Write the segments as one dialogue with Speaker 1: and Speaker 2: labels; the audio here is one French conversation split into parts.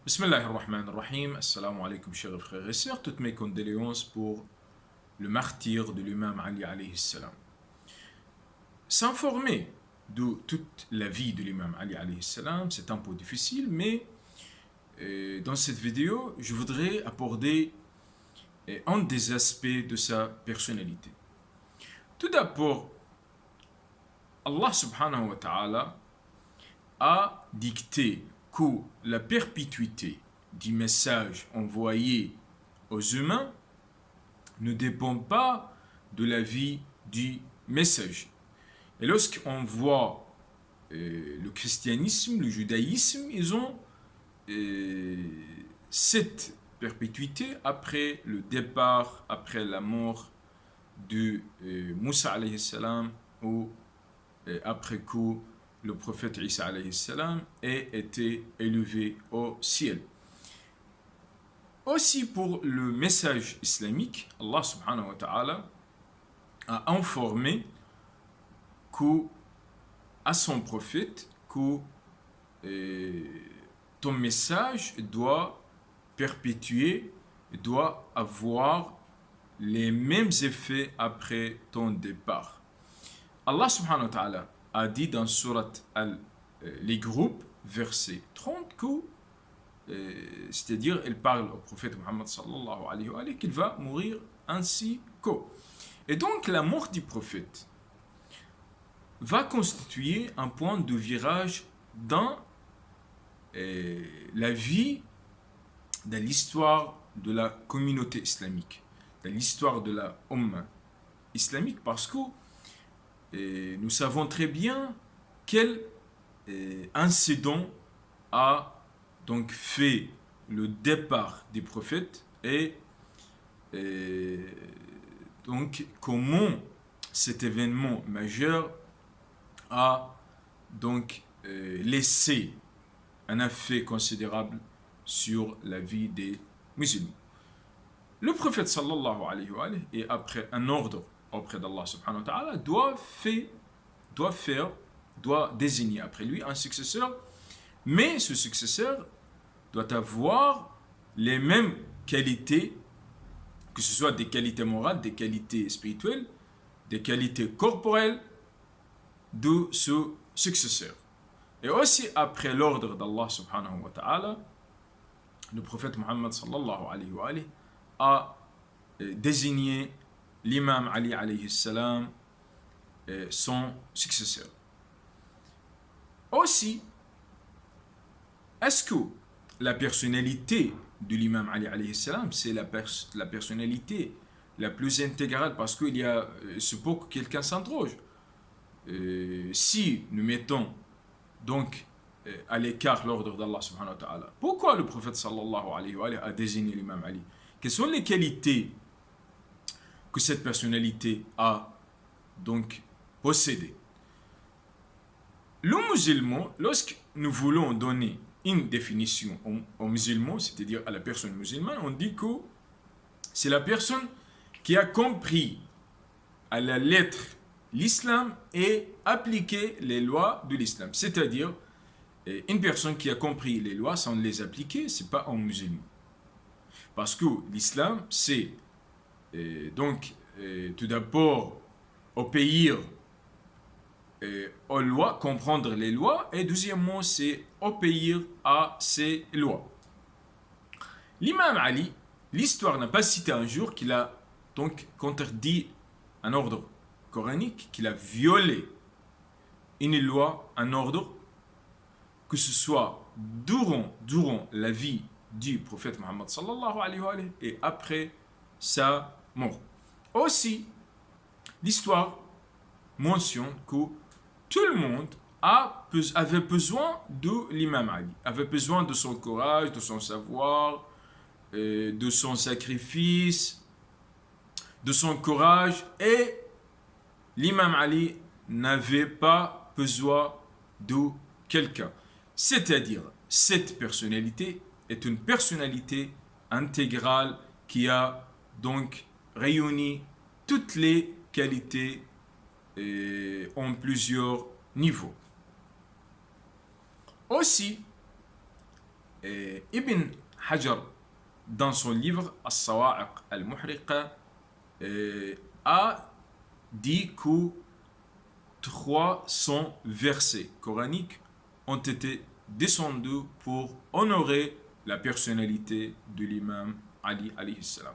Speaker 1: Bismillah ar-Rahman ar-Rahim, assalamu alaikum chers frères et sœurs, toutes mes condoléances pour le martyr de l'imam Ali alayhi salam. S'informer de toute la vie de l'imam Ali alayhi salam, c'est un peu difficile, mais dans cette vidéo, je voudrais aborder un des aspects de sa personnalité. Tout d'abord, Allah subhanahu wa ta'ala a dicté que la perpétuité du message envoyé aux humains ne dépend pas de la vie du message. Et lorsqu'on voit le christianisme, le judaïsme, ils ont cette perpétuité après le départ, après la mort de Moussa alayhi salam ou après que le prophète Isa alayhi salam ait été élevé au ciel. Aussi pour le message islamique, Allah subhanahu wa ta'ala a informé à son prophète que ton message doit perpétuer, doit avoir les mêmes effets après ton départ. Allah subhanahu wa ta'ala a dit dans surat les groupes, verset 30, c'est-à-dire, il parle au prophète Muhammad sallallahu alayhi wa alayhi, qu'il va mourir ainsi qu'eux. Et donc, la mort du prophète va constituer un point de virage dans la vie, dans l'histoire de la communauté islamique, dans l'histoire de la Ummah islamique, parce que nous savons très bien quel incident a donc fait le départ des prophètes et donc comment cet événement majeur a donc laissé un effet considérable sur la vie des musulmans. Le prophète sallallahu alayhi wa alayhi, et après un ordre auprès d'Allah subhanahu wa ta'ala, doit désigner après lui un successeur, mais ce successeur doit avoir les mêmes qualités, que ce soit des qualités morales, des qualités spirituelles, des qualités corporelles de ce successeur. Et aussi après l'ordre d'Allah subhanahu wa ta'ala, le prophète Muhammad sallallahu alayhi wa alayhi a désigné l'imam Ali alayhi salam son successeur. Aussi, est-ce que la personnalité de l'imam Ali alayhi salam, c'est la personnalité la plus intégrale, parce qu'il y a ce peut que quelqu'un s'interroge. Si nous mettons donc à l'écart l'ordre d'Allah subhanahu wa ta'ala, pourquoi le prophète sallallahu alayhi wa alayhi a désigné l'imam Ali? Quelles sont les qualités que cette personnalité a donc possédées? Le musulman, lorsque nous voulons donner une définition aux musulmans, c'est-à-dire à la personne musulmane, on dit que c'est la personne qui a compris à la lettre l'islam et appliqué les lois de l'islam. C'est-à-dire, une personne qui a compris les lois sans les appliquer, ce n'est pas un musulman. Parce que l'islam, c'est donc tout d'abord obéir aux lois, comprendre les lois, et deuxièmement, c'est obéir à ces lois. L'imam Ali, l'histoire n'a pas cité un jour qu'il a donc contredit un ordre coranique, qu'il a violé une loi, un ordre, que ce soit durant la vie du prophète Muhammad sallallahu alayhi wa alayhi et après sa mort. Aussi, l'histoire mentionne que tout le monde avait besoin de l'imam Ali, avait besoin de son courage, de son savoir, de son sacrifice, de son courage, et l'imam Ali n'avait pas besoin de quelqu'un. C'est-à-dire, cette personnalité est une personnalité intégrale qui a donc réuni toutes les qualités en plusieurs niveaux. Aussi, Ibn Hajar, dans son livre As-Sawa'iq al-Muhriqa, a dit que 300 versets coraniques ont été descendus pour honorer la personnalité de l'imam Ali alayhi salam.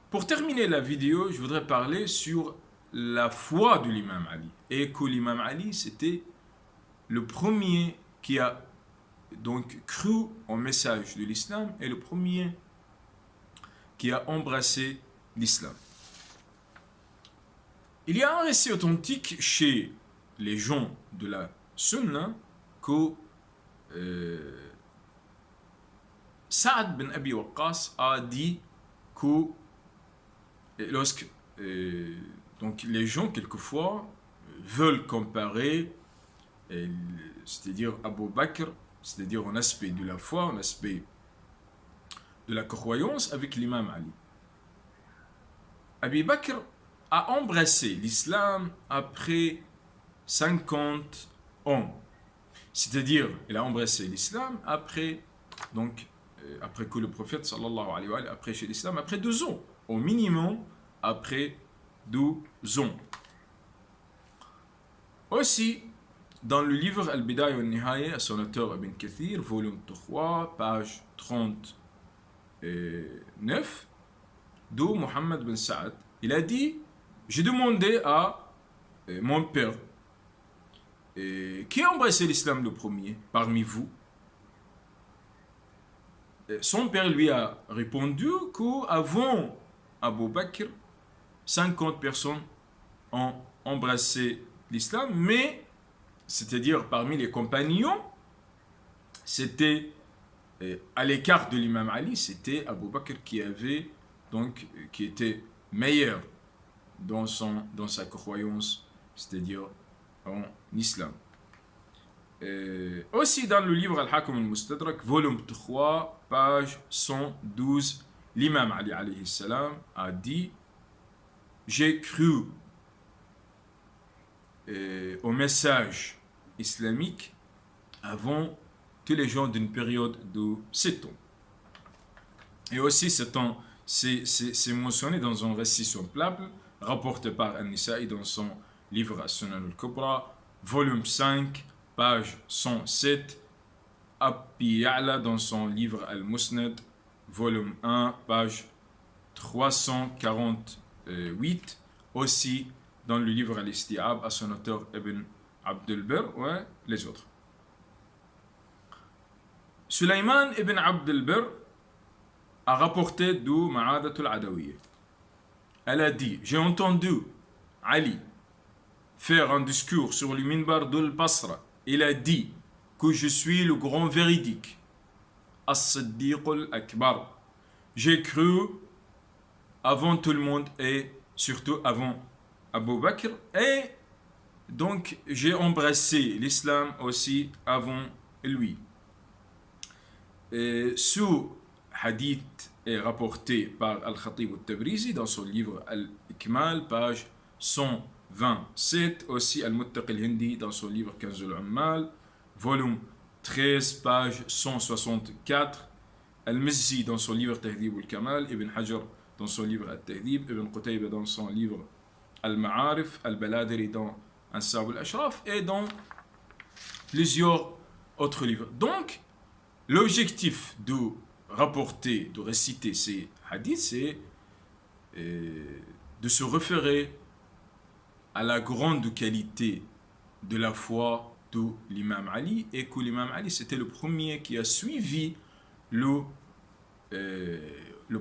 Speaker 1: Pour terminer la vidéo, je voudrais parler sur la foi de l'imam Ali. Et que l'imam Ali, c'était le premier qui a donc cru au message de l'islam et le premier qui a embrassé l'islam. Il y a un récit authentique chez les gens de la Sunna que Saad bin Abi Waqqas a dit que lorsque donc les gens quelquefois veulent comparer, c'est-à-dire Abu Bakr, c'est-à-dire en aspect de la foi, en aspect de la croyance, avec l'imam Ali. Abu Bakr a embrassé l'islam après 50 ans. C'est-à-dire, il a embrassé l'islam après, donc, après que le prophète sallallahu alayhi wa sallam a prêché l'islam, après 2 ans. Au minimum, après 12 ans. Aussi, dans le livre Al-Bidaya wa Al-Nihaya, à son auteur Ibn Kathir, volume 3, page 39, d'où Mohammed bin Saad, il a dit: j'ai demandé à mon père qui a embrassé l'islam le premier parmi vous. Son père lui a répondu qu'avant Abu Bakr, 50 personnes ont embrassé l'islam, mais c'est-à-dire parmi les compagnons, c'était à l'écart de l'imam Ali, c'était Abu Bakr qui était meilleur dans sa croyance, c'est-à-dire en islam. Aussi dans le livre Al-Hakim al-Mustadrak, volume 3, page 112, l'imam Ali alayhi salam a dit: j'ai cru au message islamique avant tous les gens d'une période de 7 ans. Et aussi c'est mentionné dans un récit semblable rapporté par An-Nisa'i dans son livre As-Sunan al-Kubra, volume 5, page 107, Abi Ya'la dans son livre Al-Musnad, volume 1, page 348, aussi dans le livre Al-Isti'ab à son auteur Ibn Abdul Barr, ouais, les autres. Sulayman ibn Abdul Barr a rapporté de Ma'adat al-Adawiyya. Elle a dit: j'ai entendu Ali faire un discours sur le minbar d'Al-Basra. Il a dit que je suis le grand véridique, As-Siddiq al-Akbar. J'ai cru avant tout le monde et surtout avant Abu Bakr, et donc j'ai embrassé l'islam aussi avant lui. Ce hadith est rapporté par Al-Khatib al-Tabrizi dans son livre Al-Ikmal, page 127, aussi Al-Muttaqi al-Hindi dans son livre Kanz al-Ummal, volume 13, page 164, Al-Mizzi dans son livre Tahdhib al-Kamal, Ibn Hajar dans son livre Al-Tahdhib, Ibn Qutayba dans son livre Al-Ma'arif, Al-Baladiri dans Ansab al-Ashraf et dans plusieurs autres livres. Donc, l'objectif de rapporter, de réciter ces hadiths, c'est de se référer à la grande qualité de la foi de l'imam Ali, et que l'imam Ali, c'était le premier qui a suivi le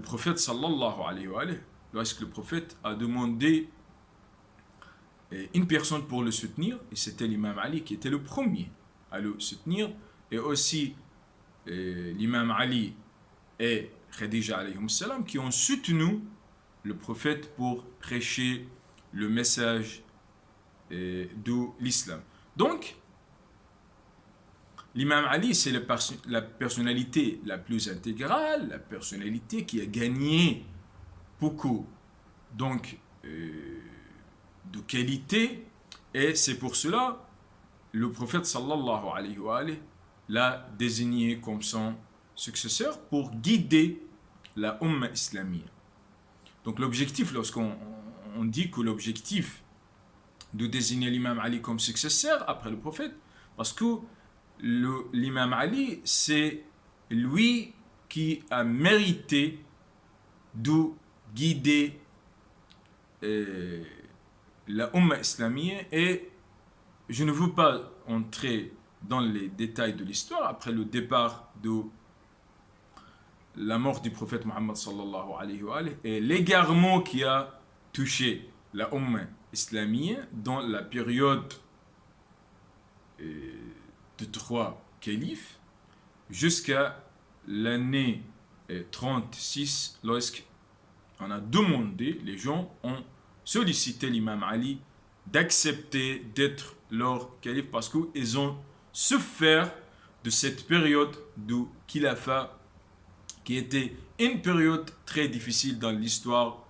Speaker 1: prophète sallallahu alayhi wa sallam, lorsque le prophète a demandé une personne pour le soutenir, et c'était l'imam Ali qui était le premier à le soutenir, et aussi l'imam Ali et Khadija alayhim salam qui ont soutenu le prophète pour prêcher le message de l'islam. Donc, l'imam Ali, c'est la personnalité la plus intégrale, la personnalité qui a gagné beaucoup donc, de qualité, et c'est pour cela le prophète sallallahu alayhi wa sallam l'a désigné comme son successeur pour guider la Ummah islamique. Donc l'objectif, lorsqu'on dit que l'objectif de désigner l'imam Ali comme successeur après le prophète, parce que l'imam Ali, c'est lui qui a mérité de guider la Ummah islamique, et je ne veux pas entrer dans les détails de l'histoire après le départ de la mort du prophète Mohammed sallallahu alayhi wa alayhi, et l'égarement qui a touché la Ummah islamique dans la période de 3 califes jusqu'à l'année 36, lorsqu'on a demandé, les gens ont sollicité l'imam Ali d'accepter d'être leur calife parce qu'ils ont souffert de cette période de khilafat qui était une période très difficile dans l'histoire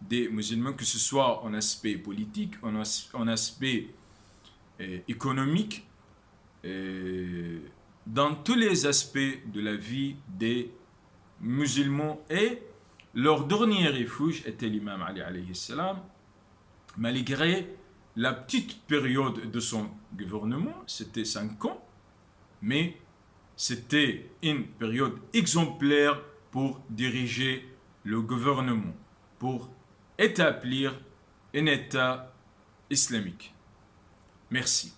Speaker 1: des musulmans, que ce soit en aspect politique, en aspect économique, dans tous les aspects de la vie des musulmans. Et leur dernier refuge était l'imam Ali alayhi salam, malgré la petite période de son gouvernement, c'était 5 ans, mais c'était une période exemplaire pour diriger le gouvernement, pour établir un État islamique. Merci.